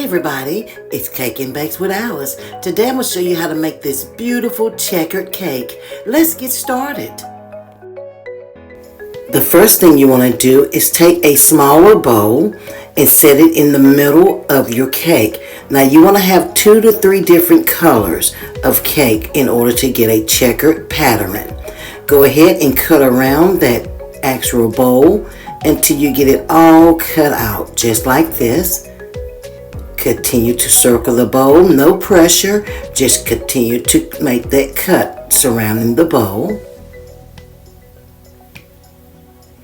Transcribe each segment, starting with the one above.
everybody, it's Cake and Bakes with Alice. Today I'm going to show you how to make this beautiful checkered cake. Let's get started. The first thing you want to do is take a smaller bowl and set it in the middle of your cake. Now you want to have 2 to 3 different colors of cake in order to get a checkered pattern. Go ahead and cut around that actual bowl until you get it all cut out, just like this. Continue to circle the bowl, no pressure, just continue to make that cut surrounding the bowl.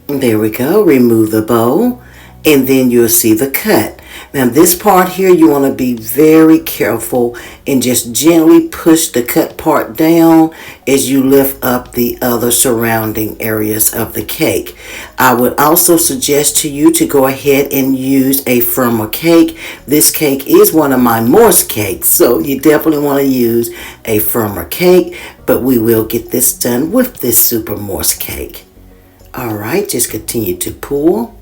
There we go, remove the bowl, and then you'll see the cut. Now this part here, you want to be very careful and just gently push the cut part down as you lift up the other surrounding areas of the cake. I would also suggest to you to go ahead and use a firmer cake. This cake is one of my Morse cakes, so you definitely want to use a firmer cake, but we will get this done with this Super Morse cake. Alright, just continue to pull.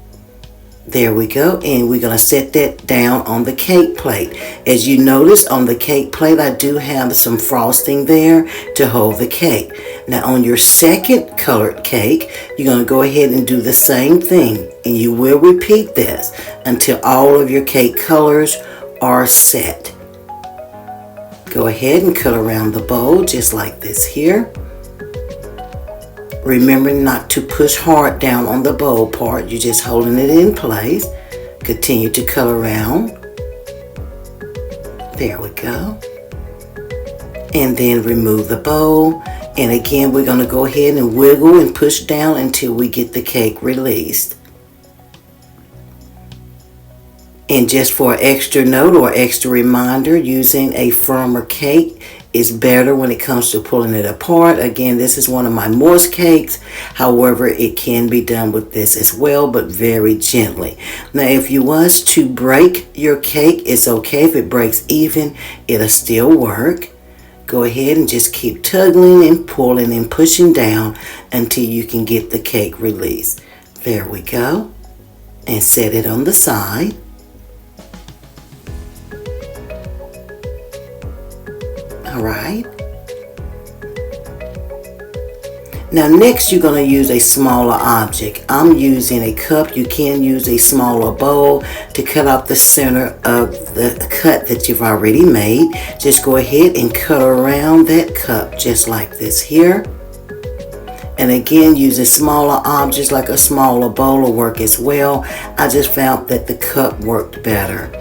There we go, and we're going to set that down on the cake plate. As you notice on the cake plate, I do have some frosting there to hold the cake. Now on your second colored cake, you're going to go ahead and do the same thing, and you will repeat this until all of your cake colors are set. Go ahead and cut around the bowl just like this here. Remember not to push hard down on the bowl part. You're just holding it in place. Continue to cut around. There we go. And then remove the bowl. And again, we're going to go ahead and wiggle and push down until we get the cake released. And just for an extra note or extra reminder, using a firmer cake is better when it comes to pulling it apart. Again, this is one of my Morse cakes. However, it can be done with this as well, but very gently. Now, if you was to break your cake, it's okay. If it breaks even, it'll still work. Go ahead and just keep tugging and pulling and pushing down until you can get the cake released. There we go. And set it on the side. Alright. Now next you're going to use a smaller object. I'm using a cup. You can use a smaller bowl to cut off the center of the cut that you've already made. Just go ahead and cut around that cup just like this here. And again, using smaller objects like a smaller bowl will work as well. I just found that the cup worked better.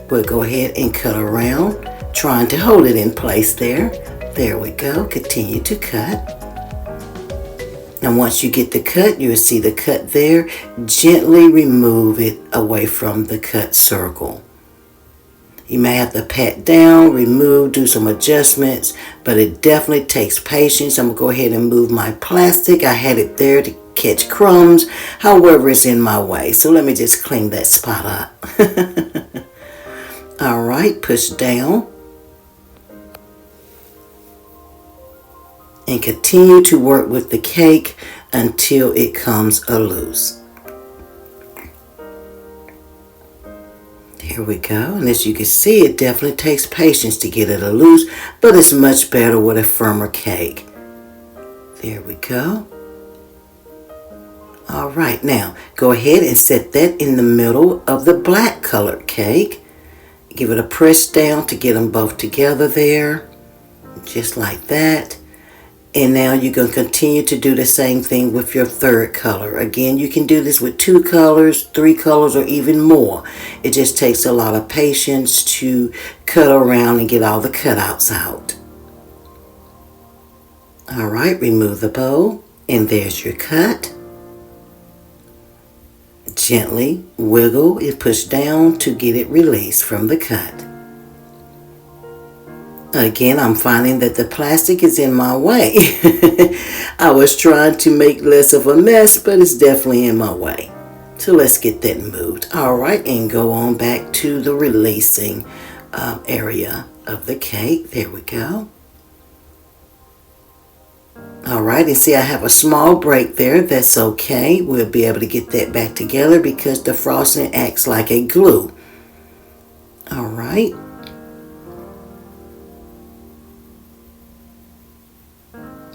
We'll go ahead and cut around, trying to hold it in place there. There we go. Continue to cut. And once you get the cut, you'll see the cut there. Gently remove it away from the cut circle. You may have to pat down, remove, do some adjustments, but it definitely takes patience. I'm going to go ahead and move my plastic. I had it there to catch crumbs. However, it's in my way. So let me just clean that spot up. All right, push down. And continue to work with the cake until it comes loose. Here we go. And as you can see, it definitely takes patience to get it loose, but it's much better with a firmer cake. There we go. All right, now go ahead and set that in the middle of the black colored cake. Give it a press down to get them both together there, just like that. And now you're going to continue to do the same thing with your third color. Again, you can do this with 2 colors, 3 colors, or even more. It just takes a lot of patience to cut around and get all the cutouts out. All right, remove the bowl, and there's your cut. Gently wiggle and push down to get it released from the cut. Again, I'm finding that the plastic is in my way. I was trying to make less of a mess, but it's definitely in my way. So let's get that moved. All right, and go on back to the releasing area of the cake. There we go. All right, and see I have a small break there. That's okay. We'll be able to get that back together because the frosting acts like a glue. All right. right.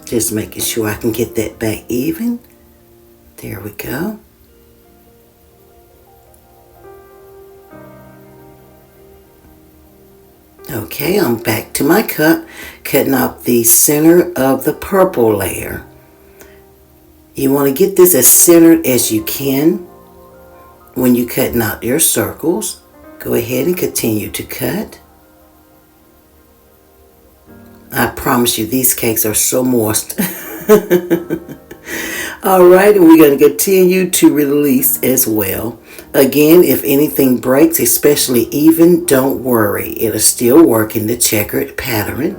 Just making sure I can get that back even. There we go. Okay, I'm back to my cup, cutting out the center of the purple layer. You want to get this as centered as you can when you're cutting out your circles. Go ahead and continue to cut. I promise you, these cakes are so moist. All right, and we're going to continue to release as well. Again, if anything breaks, especially even, don't worry. It'll still work in the checkered pattern.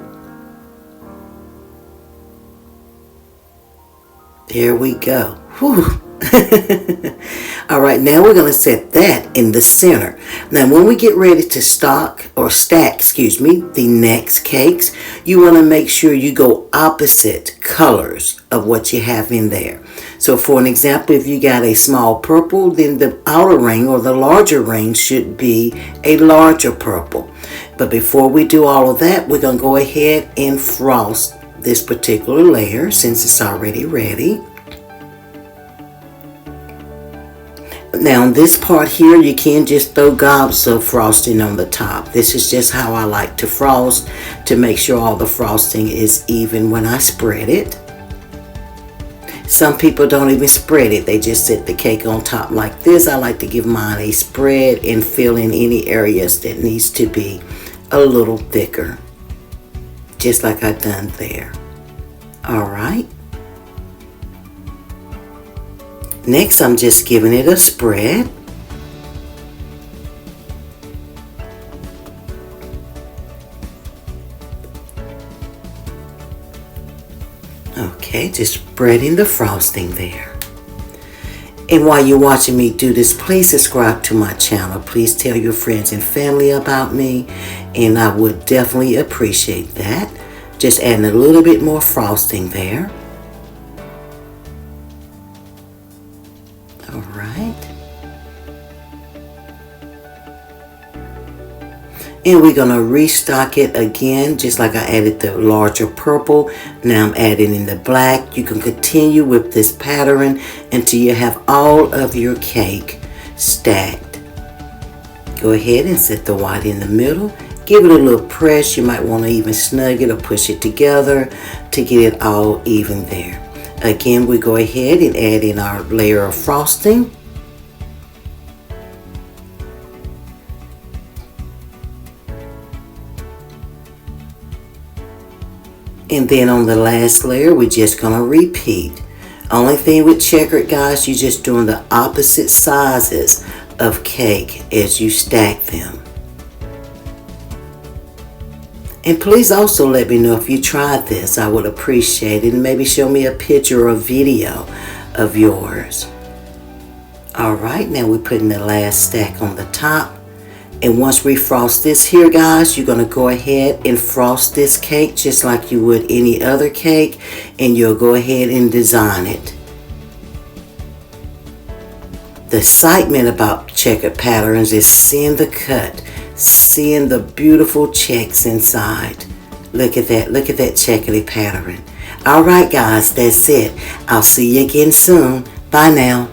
There we go. Whew. All right, now we're going to set that in the center. Now, when we get ready to stack the next cakes, you want to make sure you go opposite colors of what you have in there. So for an example, if you got a small purple, then the outer ring or the larger ring should be a larger purple. But before we do all of that, we're going to go ahead and frost this particular layer since it's already ready. Now on this part here, you can just throw gobs of frosting on the top. This is just how I like to frost, to make sure all the frosting is even when I spread it. Some people don't even spread it. They just set the cake on top like this. I like to give mine a spread and fill in any areas that needs to be a little thicker. Just like I've done there. All right. Next, I'm just giving it a spread. Okay, just spreading the frosting there. And while you're watching me do this, please subscribe to my channel. Please tell your friends and family about me, and I would definitely appreciate that. Just adding a little bit more frosting there. All right. And we're going to restock it again, just like I added the larger purple. Now I'm adding in the black. You can continue with this pattern until you have all of your cake stacked. Go ahead and set the white in the middle. Give it a little press. You might want to even snug it or push it together to get it all even there. Again, we go ahead and add in our layer of frosting. And then on the last layer, we're just going to repeat. Only thing with checkered, guys, you're just doing the opposite sizes of cake as you stack them. And please also let me know if you tried this. I would appreciate it. And maybe show me a picture or a video of yours. All right, now we're putting the last stack on the top. And once we frost this here, guys, you're going to go ahead and frost this cake just like you would any other cake. And you'll go ahead and design it. The excitement about checkered patterns is seeing the cut. Seeing the beautiful checks inside. Look at that. Look at that checkered pattern. All right, guys, that's it. I'll see you again soon. Bye now.